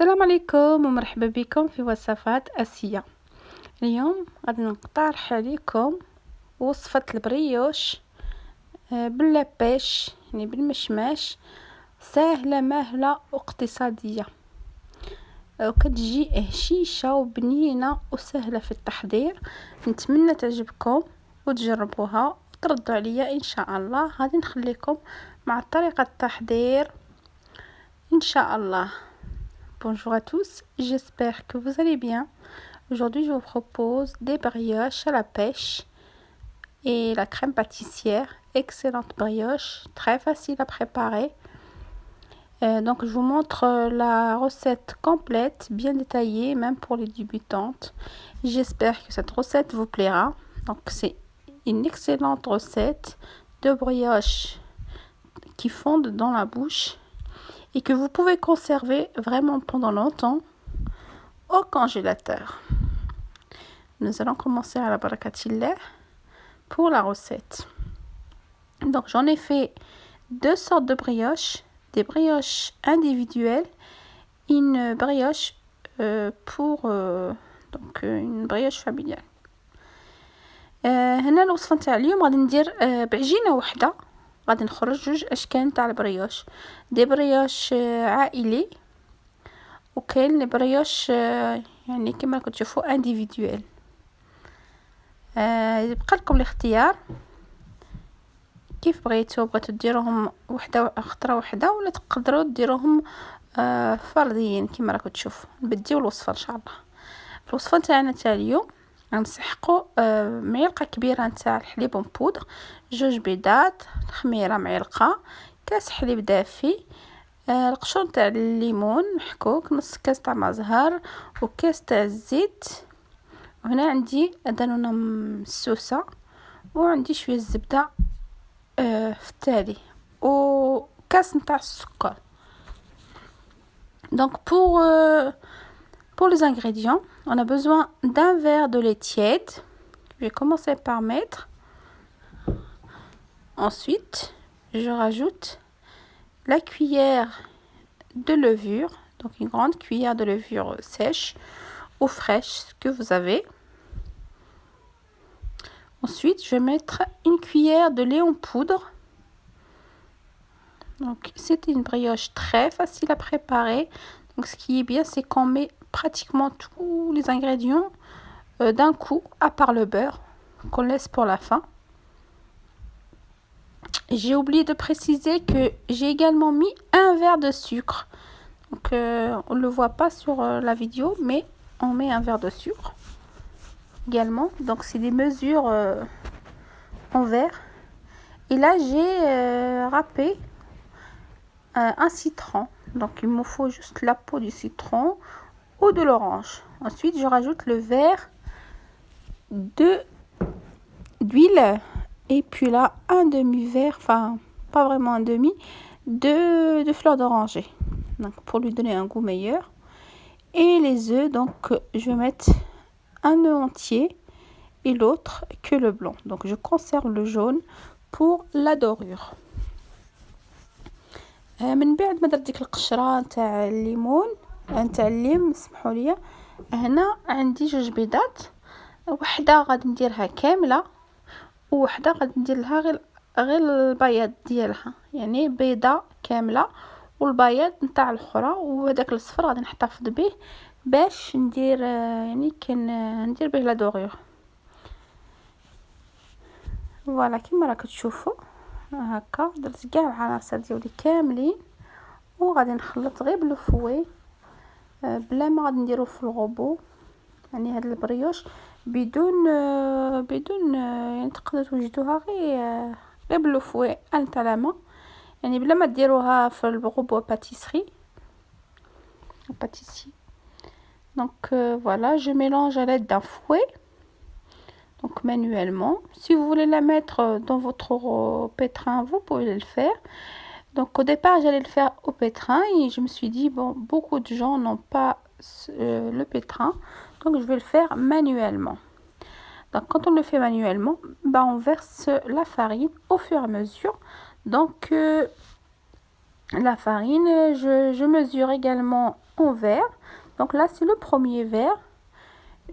السلام عليكم ومرحبا بكم في وصفات آسيا. اليوم غادي نقترح عليكم وصفة البريوش باللابيش، يعني بالمشماش، سهلة ماهلة واقتصادية، وكتجي هشيشة وبنينة وسهلة في التحضير. نتمنى تعجبكم وتجربوها وتردوا عليا ان شاء الله. غادي نخليكم مع طريقة التحضير ان شاء الله. Bonjour à tous, j'espère que vous allez bien. Aujourd'hui, je vous propose des brioches à la pêche et la crème pâtissière. Excellente brioche, très facile à préparer. Donc, je vous montre la recette complète, bien détaillée, même pour les débutantes. J'espère que cette recette vous plaira. Donc, c'est une excellente recette de brioche qui fondent dans la bouche et que vous pouvez conserver vraiment pendant longtemps au congélateur. Nous allons commencer à la barakatillah pour la recette. Donc j'en ai fait deux sortes de brioches, des brioches individuelles, une brioche une brioche familiale. هنا الوصفة نتاع اليوم غادي ندير بعجينة وحدة، غادي نخرج جوج اشكال تاع البريوش، دي بريوش عائلي وكاين لي بريوش يعني كما راكم تشوفوا انديفيدوال. يبقى لكم الاختيار كيف بغيتو ديروهم وحده خطره وحده، ولا تقدروا ديروهم فرديين كما راكم تشوفوا. نبديو الوصفه ان شاء الله. الوصفه تاعنا تاع اليوم غنسحقوا معلقه كبيره نتاع الحليب بودر، جوج بيضات، خميره معلقه، كاس حليب دافي، القشور تاع الليمون محكوك، نص كاس تاع ماء زهر، وكاس تاع الزيت، وهنا عندي دانونه مسوسه، وعندي شويه الزبده في التالي، وكاس نتاع السكر. Donc pour les ingrédients, on a besoin d'un verre de lait tiède. Je vais commencer par mettre. Ensuite, je rajoute la cuillère de levure, donc une grande cuillère de levure sèche ou fraîche, ce que vous avez. Ensuite, je vais mettre une cuillère de lait en poudre. Donc, c'est une brioche très facile à préparer. Donc, ce qui est bien, c'est qu'on met pratiquement tous les ingrédients d'un coup, à part le beurre, qu'on laisse pour la fin. J'ai oublié de préciser que j'ai également mis un verre de sucre. Donc, on ne le voit pas sur la vidéo, mais on met un verre de sucre également. Donc, c'est des mesures en verre. Et là, j'ai râpé un citron. Donc, il me faut juste la peau du citron ou de l'orange. Ensuite, je rajoute le verre d'huile. Et puis là, un demi-verre, enfin, pas vraiment un demi, de fleur d'oranger. Donc, pour lui donner un goût meilleur. Et les œufs, donc, je vais mettre un œuf entier et l'autre que le blanc. Donc, je conserve le jaune pour la dorure. من بعد ما درت ديك القشره نتاع الليمون نتاع الليم، سمحوا لي، هنا عندي جوج بيضات، وحده غادي نديرها كامله وحده غادي ندير لها غير البياض ديالها، يعني بيضه كامله والبياض نتاع الاخرى، وهداك الصفر غادي نحتفظ به باش ندير يعني ندير به لا دوغور. فوالا كما راكم تشوفوا هكا درت كاع العناصر ديالي كاملين، وغادي نخلط غير بالفوي بلا ما غادي نديرو في الغوبو. يعني هاد البريوش بدون يعني تقدروا توجدوها غير بالفوي تاع الماء، يعني بلا ما ديروها في الغوبو باتيسري. Donc voilà, je mélange à l'aide d'un fouet, donc manuellement. Si vous voulez la mettre dans votre pétrin, vous pouvez le faire. Donc au départ, j'allais le faire au pétrin et je me suis dit, bon, beaucoup de gens n'ont pas le pétrin, donc je vais le faire manuellement. Donc quand on le fait manuellement, on verse la farine au fur et à mesure. Donc la farine. Je mesure également en verre. Donc là, c'est le premier verre.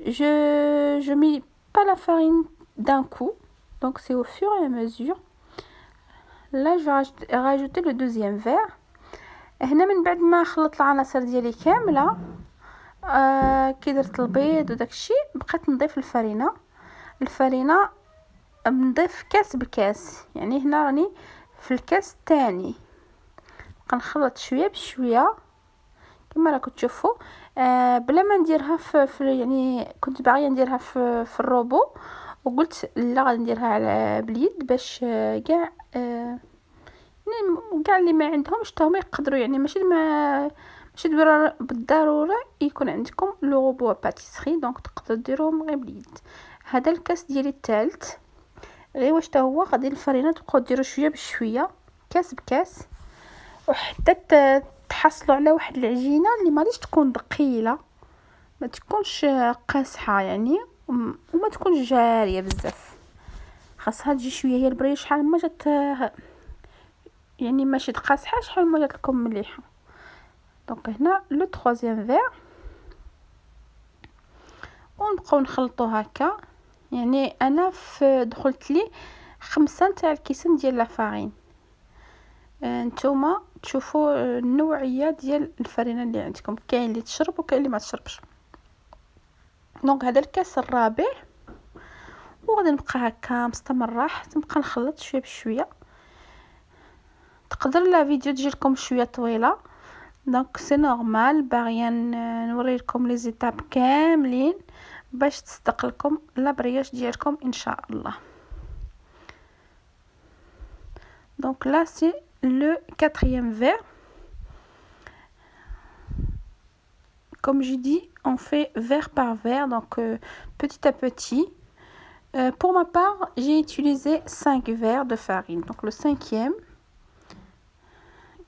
Je mets pas la farine d'un coup. Donc c'est au fur et à mesure. Là, je vais rajouter le deuxième verre. هنا من بعد ما خلطت العناصر ديالي كامله كي درت البيض وداك الشيء بقيت نضيف الفرينه نضيف كاس بكاس. يعني هنا راني في الكاس الثاني كنخلط شويه بشويه كما راكم تشوفوا. بلا ما نديرها في يعني كنت باغيه نديرها في الروبو وقلت لا غادي نديرها على باليد باش كاع كاع اللي ما عندهمش حتى هما يقدروا. يعني ماشي بالضروره يكون عندكم لو روبو باتيسري. دونك تقدروا ديروهم غير باليد. هذا الكاس ديالي الثالث غير واش حتى هو غادي الفرينه تبقاو ديروا شويه بشويه كاس بكاس وحتى تحصلوا على واحد العجينه اللي ماليش تكون ثقيله ما تكونش قاصحه يعني وما تكونش جاريه بزاف. خاصها تجي شويه هي البريه شحال ما جات يعني ماشي قاصحه شحال ما جات لكم مليحه. دونك هنا لو troisième فير ونبقاو نخلطو هكا. يعني انا دخلت لي 5 تاع الكيسان ديال لا فارين. نتوما تشوفوا النوعيه ديال الفرينه اللي عندكم. كاين اللي تشرب وكاين اللي ما تشربش. دونك هذا الكاس الرابع وغادي نبقى هكا مستمره حتى نبقى نخلط شويه بشويه. تقدر لا فيديو تجي لكم شويه طويله دونك سي نورمال باغيه نوري لكم لي زيتاب كاملين باش تصدق لكم لا برياش ديالكم ان شاء الله. Donc là c'est le quatrième verre. Comme je dis, on fait verre par verre, donc petit à petit. Pour ma part, j'ai utilisé 5 verres de farine. Donc le cinquième.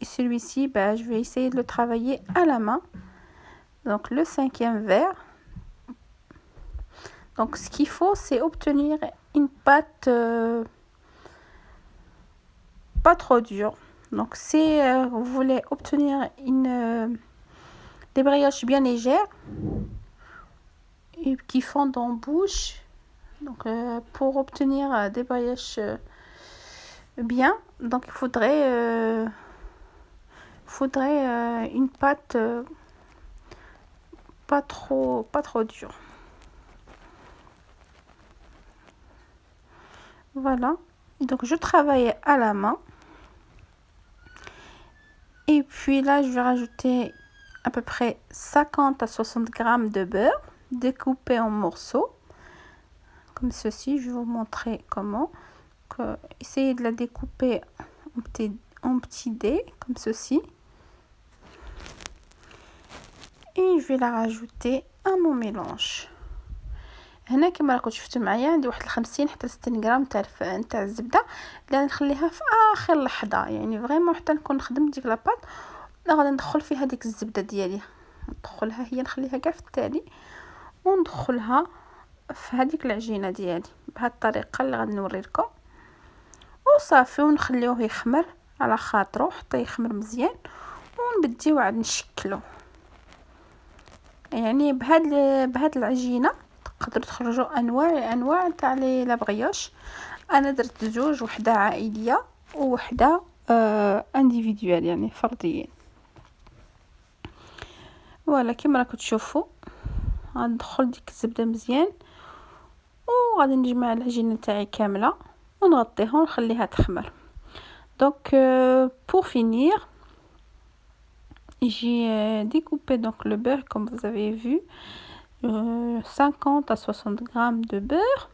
Et celui-ci, je vais essayer de le travailler à la main. Donc le cinquième verre. Donc ce qu'il faut, c'est obtenir une pâte pas trop dure. Donc si vous voulez obtenir des brioches bien légères et qui fondent en bouche, donc pour obtenir des brioches bien, donc il faudrait une pâte pas trop dure. Voilà, donc je travaille à la main. Et puis là, je vais rajouter à peu près 50 à 60 grammes de beurre découpé en morceaux. Comme ceci, je vais vous montrer comment. Essayez de la découper en petits dés, comme ceci. Et je vais la rajouter à mon mélange. هنا كما راكم شفتوا معايا عندي واحد 50 حتى 60 غرام تاع الزبده اللي نخليها في اخر لحظه. يعني فريمون حتى نكون خدمت ديك لاباط غادي ندخل فيها ديك الزبده ديالي ندخلها هي نخليها كاع في التالي وندخلها في هذيك العجينه ديالي بهذه الطريقه اللي غادي نوري لكم وصافي ونخليوه يخمر على خاطرو حتى يخمر مزيان ونبديو عاد نشكلو. يعني بهاد العجينه تقدروا تخرجوا انواع تاع لي لابغيوش. انا درت زوج، وحده عائليه ووحده انديفيدوال يعني فرديين. فوالا كما راكم تشوفوا غندخل ديك الزبده مزيان وغادي نجمع العجينه تاعي كامله ونغطيها ونخليها تخمر. Donc pour finir, j'ai découpé donc le beurre comme vous avez vu. 50 à 60 grammes de beurre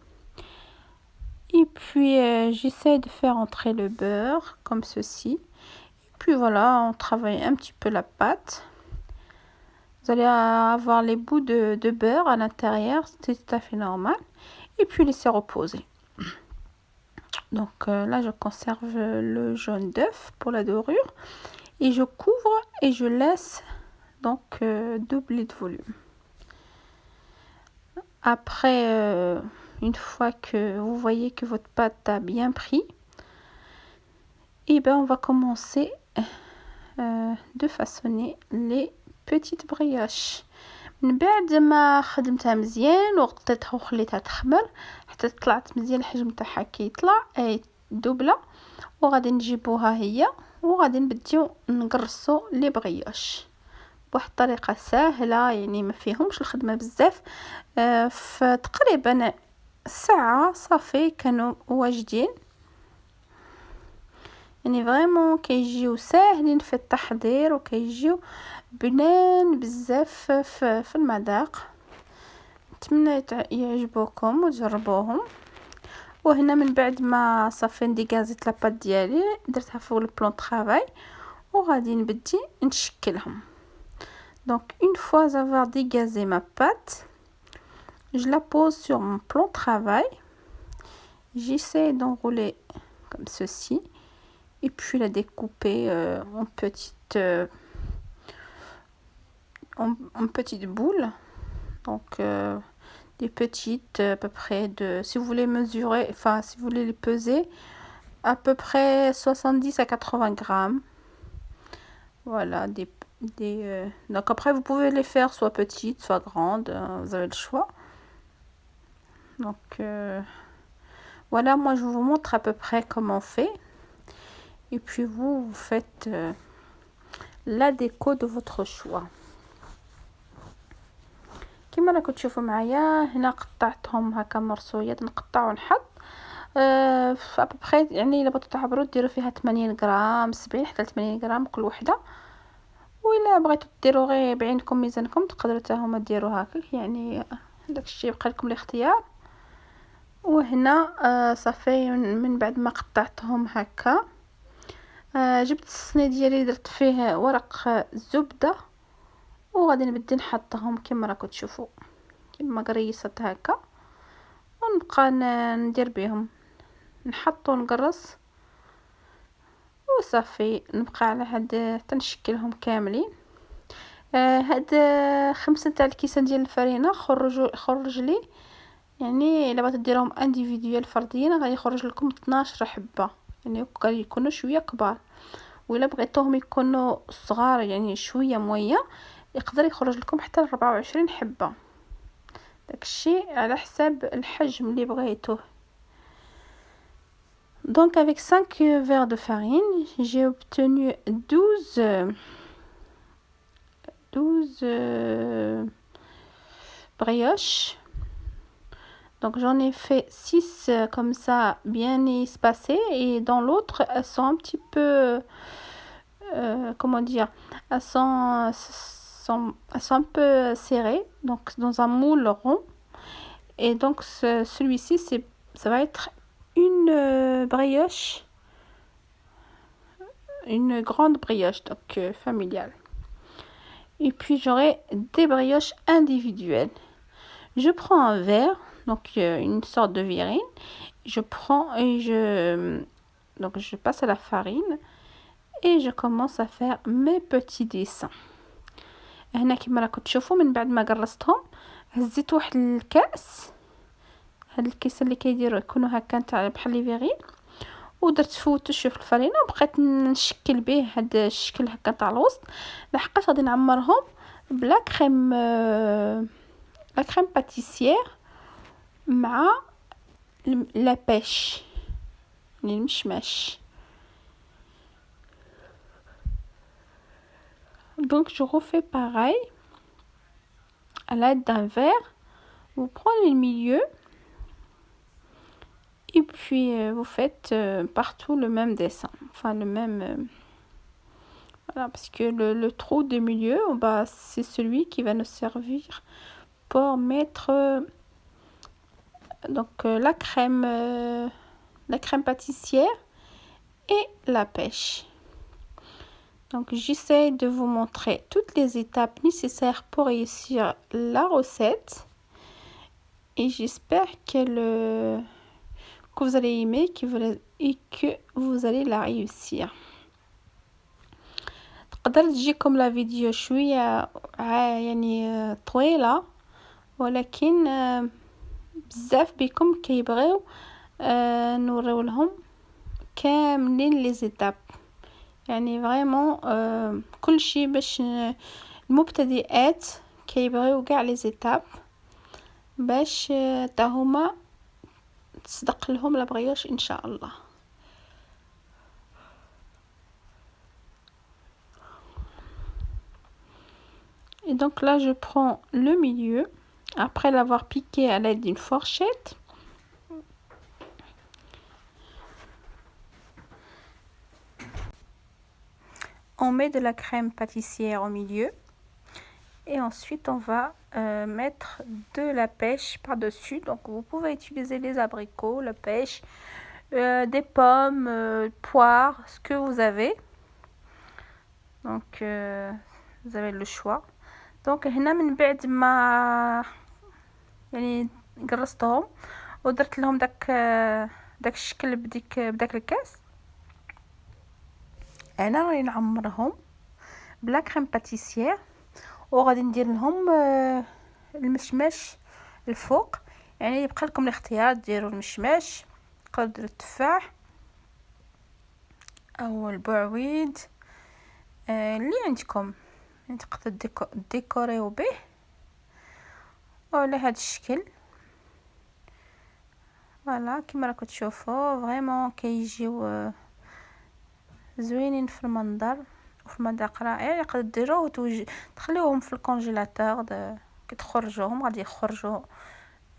et puis j'essaie de faire entrer le beurre comme ceci et puis voilà, on travaille un petit peu la pâte. Vous allez avoir les bouts de beurre à l'intérieur, c'est tout à fait normal, et puis laisser reposer. Donc là je conserve le jaune d'œuf pour la dorure et je couvre et je laisse donc doubler de volume. Après, une fois que vous voyez que votre pâte a bien pris, et ben on va commencer de façonner les petites brioches. من بعد ما خدمتها مزيان وغطيتها وخليتها تخمر حتى طلعت مزيان الحجم تاعها كي يطلع اي دوبله، وغادي نجيبوها هي وغادي نبديو نقرصوا لي بريوش بواحد الطريقه سهله، يعني ما فيهمش الخدمه بزاف. فتقريبا ساعه صافي كانوا واجدين، يعني فريمون كيجيو ساهلين في التحضير وكيجيو بنان بزاف في المذاق. نتمنى يعجبوكم وتجربوهم. وهنا من بعد ما صافي ديغازيت لاباط ديالي درتها فوق البلون طرافاي وغادي نبدي نشكلهم. Donc une fois avoir dégazé ma pâte, je la pose sur mon plan de travail. J'essaie d'enrouler comme ceci et puis la découper en petites boules. Donc des petites à peu près de, si vous voulez mesurer, enfin si vous voulez les peser, à peu près 70 à 80 grammes. Voilà, donc après vous pouvez les faire soit petites soit grandes, vous avez le choix. Donc voilà, moi je vous montre à peu près comment on fait et puis vous faites la déco de votre choix. كما راكم تشوفوا معايا هنا قطعتهم هكا مرصويات، نقطع ونحط ابري، يعني الا بغيتو تعبروا ديروا فيها 80 غرام 70 حتى 80 غرام كل وحده، وإلا بغيتو ديروا غير بعينكم ميزانكم تقدروا حتى هما ديروا هكا، يعني داكشي يبقى لكم الاختيار. وهنا صافي من بعد ما قطعتهم هكا جبت الصني ديالي درت فيه ورق زبده وغادي نبدي نحطهم كما راكم تشوفوا كما قريصت هكا، ونبقى ندير بهم نحط ونقرص وصافي نبقى على هاد تنشكلهم كاملين. هاد 5 تاع الكيسان ديال الفرينه خرج لي، يعني الا بغيتو ديروهم انديفيديوال فرديين غادي يخرج لكم 12 حبه، يعني غادي يكونوا شويه كبار. وإلا بغيتوهم يكونوا صغار يعني شويه مويه يقدر يخرج لكم حتى 24 حبه، داكشي على حساب الحجم اللي بغيتوه. Donc avec 5 verres de farine, j'ai obtenu 12 brioches. Donc j'en ai fait 6 comme ça bien espacées, et dans l'autre elles sont un petit peu comment dire, elles sont un peu serrées, donc dans un moule rond. Et donc celui-ci ça va être une brioche, une grande brioche, donc familiale. Et puis j'aurai des brioches individuelles. Je prends un verre, donc une sorte de virine, je prends et je passe à la farine et je commence à faire mes petits dessins. هنا كما راكم تشوفوا من بعد ما قرصتهم هزيت واحد الكاس، هاد الكيس اللي كيديروا يكونوا هكا تاع بحال لي فيغين، ودرت فوتو في الفرينه وبقيت نشكل به هاد الشكل هكا تاع الوسط. لحقاش غادي نعمرهم بلا كريم لا كريم باتيسيير مع لا بيش، يعني المشماش. Donc je refais pareil à l'aide d'un verre. Vous prenez le milieu et puis vous faites partout le même dessin, enfin le même voilà, parce que le trou du milieu, bah, c'est celui qui va nous servir pour mettre donc la crème pâtissière et la pêche. Donc j'essaie de vous montrer toutes les étapes nécessaires pour réussir la recette, et j'espère que vous allez aimer et que vous allez la réussir. تقدر تجيكم لا فيديو شويه يعني طويله، ولكن بزاف بكم كيبغيو نوريو لهم كاملين لي زيتاب، يعني فريمون كل شيء باش المبتدئات كيبغيو كاع لي زيتاب باش تا هما تصدق لهم لا بريوش ان شاء الله. Et donc là je prends le milieu après l'avoir piqué à l'aide d'une fourchette. On met de la crème pâtissière au milieu et ensuite on va mettre de la pêche par-dessus. Donc vous pouvez utiliser les abricots, la pêche, des pommes, poires, ce que vous avez. Donc vous avez le choix. دونك هنا من بعد ما يعني قرصتهم ودرت لهم داك الشكل بداك الكاس، انا راني نعمرهم بلا كريم باتيسير وغادي ندير لهم المشماش الفوق. يعني يبقى لكم الاختيار ديروا المشماش، تقدروا ديروا التفاح او البعويد اللي عندكم، يعني تقدروا ديكوريو به على هذا الشكل. فوالا كما راكم تشوفوا فريمون كيجيو زوينين في المنظر وفي المذاق رائع. يقدر ديروه تخليوهم في الكونجيلاتور كي تخرجوهم غادي يخرجوا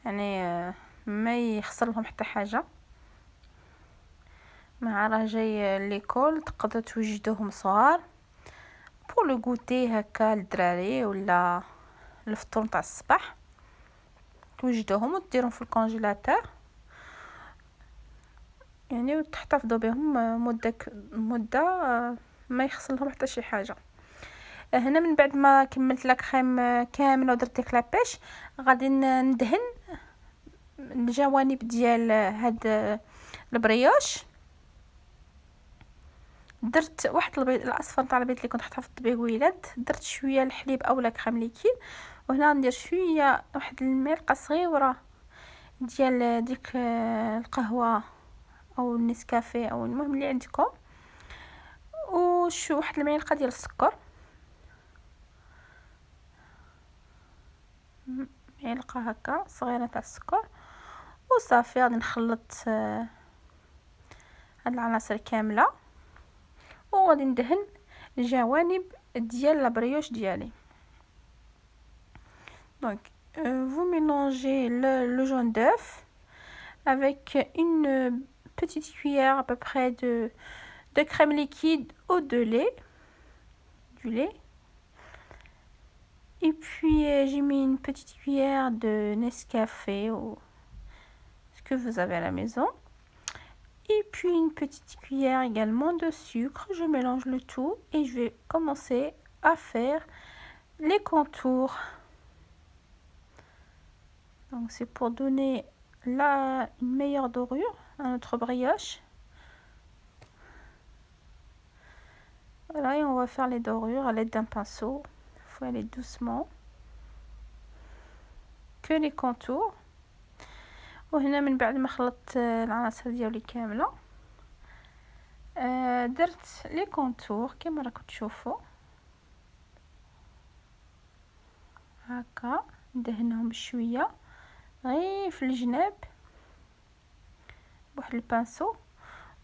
يعني ما يخسر لهم حتى حاجه. مع راه جاي ليكول تقدروا توجدوهم صغار بور لو غوتي هكا للدراري ولا الفطور تاع الصباح، توجدوهم وديروهم في الكونجيلاتور يعني وتحتفظوا بهم مده ما يخسر لهم حتى شي حاجه. هنا من بعد ما كملت لا كريم كامله ودرت ديك لابيش غادي ندهن الجوانب ديال هاد البريوش. درت واحد البيض الاصفر تاع البيض اللي كنت حتحفظت به ولاد، درت شويه الحليب اولا كريم ليكيد، وهنا ندير شويه واحد الملعقه صغيره ديال ديك القهوه او النسكافيه او المهم اللي عندكم، وشو واحد الملعقه ديال السكر، معلقه هكا صغيره تاع السكر وصافي. غادي نخلط هاد العناصر كامله وغادي ندهن الجوانب ديال لابريوش ديالي. Donc vous mélangez le jaune d'œuf avec une petite cuillère à peu près de crème liquide ou de lait, du lait. Et puis j'ai mis une petite cuillère de Nescafé ou ce que vous avez à la maison. Et puis une petite cuillère également de sucre. Je mélange le tout et je vais commencer à faire les contours. Donc c'est pour donner une meilleure dorure à notre brioche. Voilà, et on va faire les dorures à l'aide d'un pinceau. Il faut aller doucement. Que les contours. وهنا من بعد ما خلطت العناصر ديالي كامله درت لي كونتور كما راكم تشوفوا هكا، ندهنهم شويه غير في الجناب بواحد البانسو،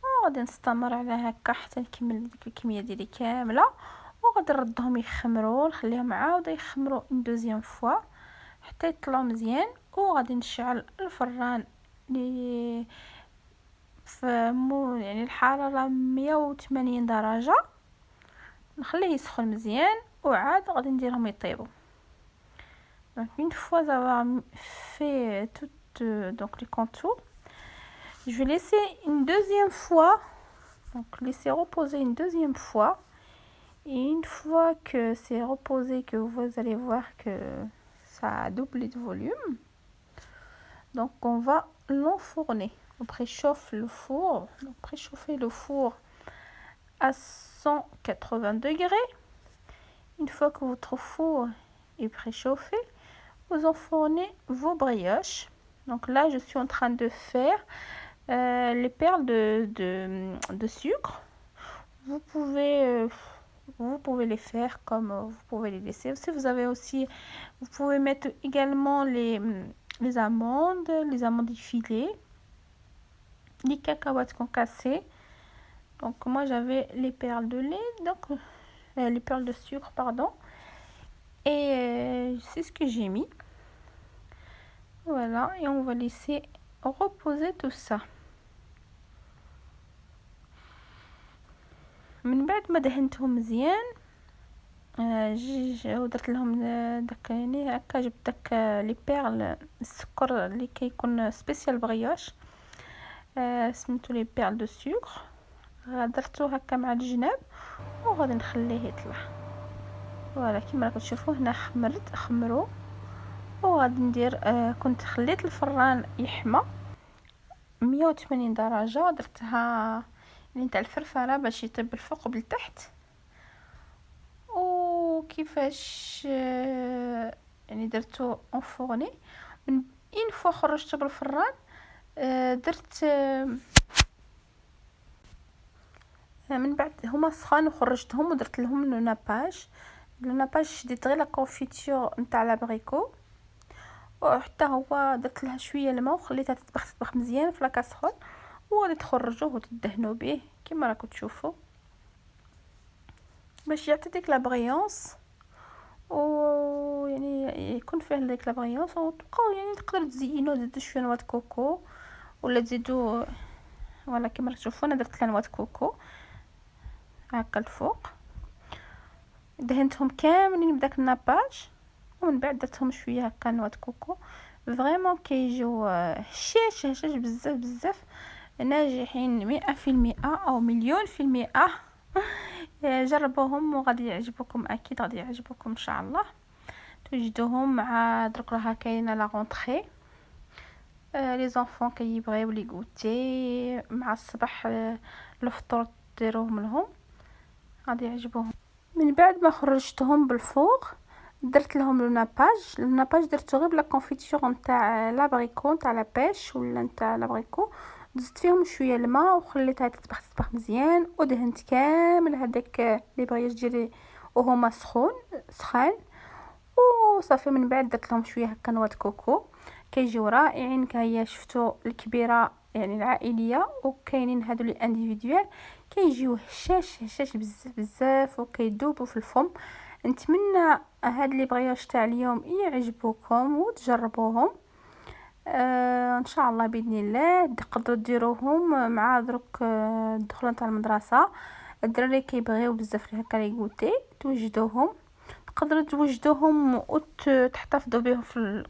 وغادي نستمر على هكا حتى نكمل ديك الكميه ديالي كامله، وغادي نردهم يخمروا نخليهم عاود يخمروا اون دوزيام فوا حتى يطلعوا مزيان. وغادي نشعل الفران لي يعني الحراره 180 درجه، نخليه يسخن مزيان وعاد غادي نديرهم يطيبوا. Donc une fois avoir fait toutes donc les contours, je vais laisser une deuxième fois, donc laisser reposer une deuxième fois, et une fois que c'est reposé, que vous allez voir que ça a doublé de volume, donc on va l'enfourner. On préchauffe le four, donc préchauffer le four à 180 degrés. Une fois que votre four est préchauffé, vous enfournez vos brioches. Donc là je suis en train de faire les perles de sucre. vous pouvez vous pouvez les faire comme vous pouvez les laisser. Si vous avez aussi, vous pouvez mettre également les amandes effilées, les cacahuètes concassées. Donc moi j'avais les perles de lait, donc les perles de sucre, pardon. Et c'est ce que j'ai mis. Voilà, et on va laisser reposer tout ça. من بعد ما دهنتهم مزيان ودرت لهم داك يعني هكا، جبت داك لي بيرل السكر اللي كيكون سبيسيال بغياش، سميتو لي بيرل دو سكر، درتو هكا مع الجناب وغادي نخليه يطلع. فوالا كيما راكم تشوفوا هنا خمرو، وغادي ندير كنت خليت الفران يحمى 180 درجه، درتها يعني تاع الفرفره باش يطيب الفوق بالتحت. وكيفاش يعني درتو اونفورني من اين فوا خرجته بالفران، درت من بعد هما سخان وخرجتهم ودرت لهم لو ناباج شديت غير لا كونفيتور نتاع لابريكو، وحتى هو درت لها شويه الماء وخليتها تطبخ مزيان في لاكاسرول، وغادي تخرجوه وتدهنوا به كما راكم تشوفوا باش يعطي ديك لا بريونس، و يعني يكون فيه ديك لا بريونس. وتبقاو يعني تقدروا تزينوا، تزيدوا شويه نواه كوكو ولا تزيدوا، ولا كما راكم تشوفوا انا درت نواه كوكو هكا الفوق، دهنتهم كاملين بداك الناباج، ومن بعد درتهم شويه هكا نواه كوكو. فريمون كيجيو هشاش بزاف ناجحين 100% او مليون في المئة. جربوهم وغادي يعجبكم، اكيد غادي يعجبكم ان شاء الله. توجدوهم مع درك راها كاينه لا غونطري، لي زونفون كيبغيو لي غوتي مع الصباح، الفطور ديروهم لهم غادي يعجبوهم. من بعد ما خرجتهم بالفوق درت لهم لو ناباج درتو غير بلا كونفيتور نتاع لابريكو نتاع لا بيش ولا نتاع لابريكو، زدت فيهم شويه الماء وخليتها تطبخ مزيان، ودهنت كامل هذاك لي بغياش ديالي وهما سخان وصافي. من بعد درت لهم شويه هكا نواه كوكو، كيجيو رائعين. هيا شفتوا الكبيره يعني العائليه، وكاينين هادو لي انديفيدوال كيجيو هشاش بزاف وكيذوبوا في الفم. نتمنى هاد لي بغياش تاع اليوم يعجبوكم وتجربوهم ان شاء الله باذن الله. تقدروا ديروهم مع دروك الدخله تاع المدرسه، الدراري كيبغيو بزاف هكا لي غوتي، توجدوهم تقدروا توجدوهم وتحتفظوا بهم في